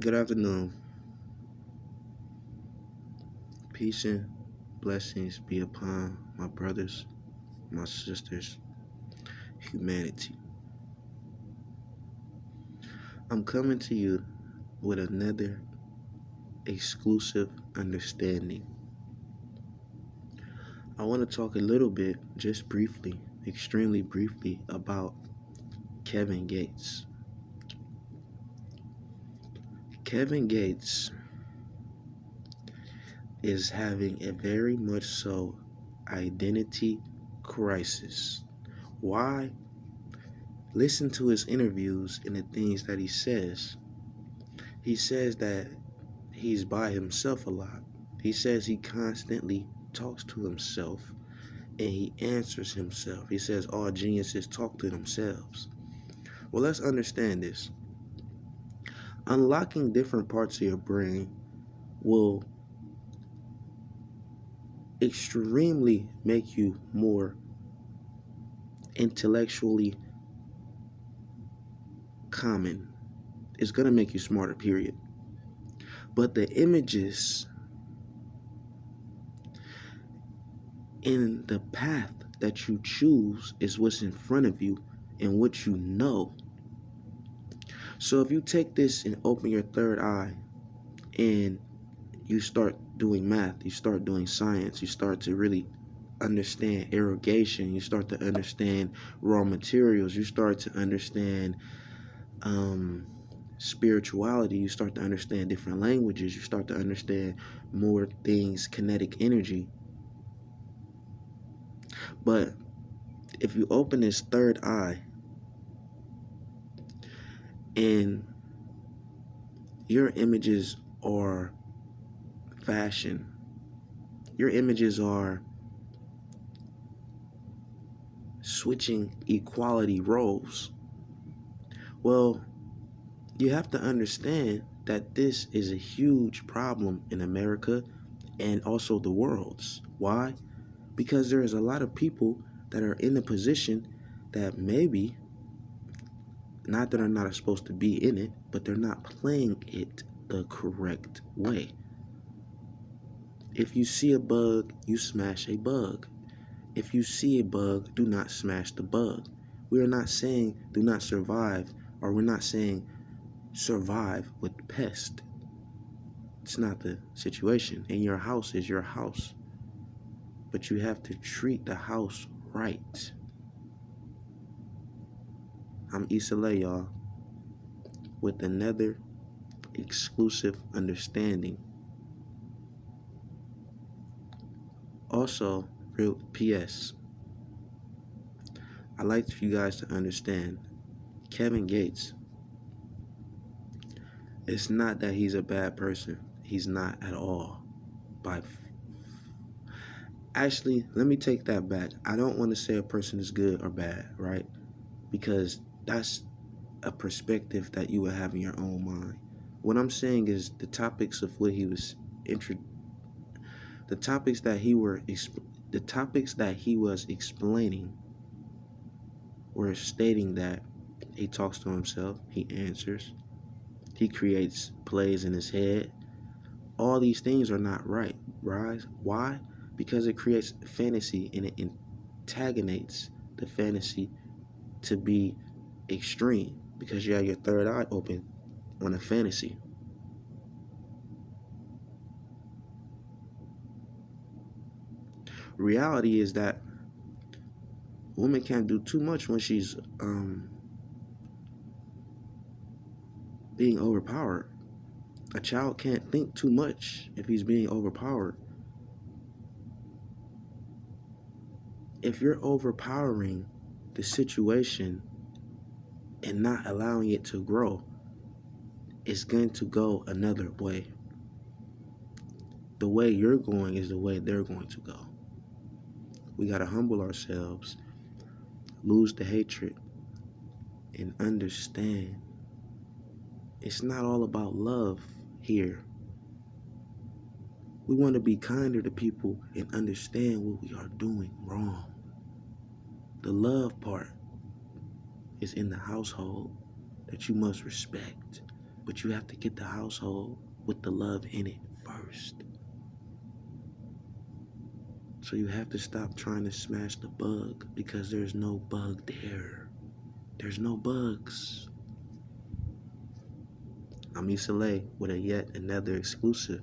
Good afternoon. Peace and blessings be upon my brothers, my sisters, humanity. I'm coming to you with another exclusive understanding. I want to talk a little bit, just briefly, extremely briefly, about Kevin Gates. Kevin Gates is having a very much so identity crisis. Why? Listen to his interviews and the things that he says. He says that he's by himself a lot. He says he constantly talks to himself and he answers himself. He says all geniuses talk to themselves. Well, let's understand this. Unlocking different parts of your brain will extremely make you more intellectually common. It's going to make you smarter, period. But the images in the path that you choose is what's in front of you and what you know. So if you take this and open your third eye and you start doing math, you start doing science, you start to really understand irrigation, you start to understand raw materials, you start to understand spirituality, you start to understand different languages, you start to understand more things, kinetic energy. But if you open this third eye and your images are fashion, your images are switching equality roles, well, you have to understand that this is a huge problem in America and also the world's. Why? Because there is a lot of people that are in a position that maybe, not that are not supposed to be in it, but they're not playing it the correct way. If you see a bug, you smash a bug. If you see a bug, do not smash the bug. We are not saying do not survive, or we're not saying survive with pest. It's not the situation. And your house is your house. But you have to treat the house right. I'm Issa Lay, y'all, with another exclusive understanding. Also, real PS, I'd like for you guys to understand Kevin Gates. It's not that he's a bad person. He's not at all. Actually, let me take that back. I don't want to say a person is good or bad, right? Because that's a perspective that you would have in your own mind. What I'm saying is the topics of what he was the topics that he was explaining were stating that he talks to himself, he answers, he creates plays in his head. All these things are not right, right? Why? Because it creates fantasy and it antagonizates the fantasy to be extreme because you have your third eye open on a fantasy. Reality is that woman can't do too much when she's being overpowered. A child can't think too much if he's being overpowered. If you're overpowering the situation and not allowing it to grow, it's going to go another way. The way you're going is the way they're going to go. We got to humble ourselves, lose the hatred, and understand it's not all about love here. We want to be kinder to people and understand what we are doing wrong. The love part is in the household that you must respect. But you have to get the household with the love in it first. So you have to stop trying to smash the bug, because there's no bug there. There's no bugs. I'm Issa Lay with a yet another exclusive.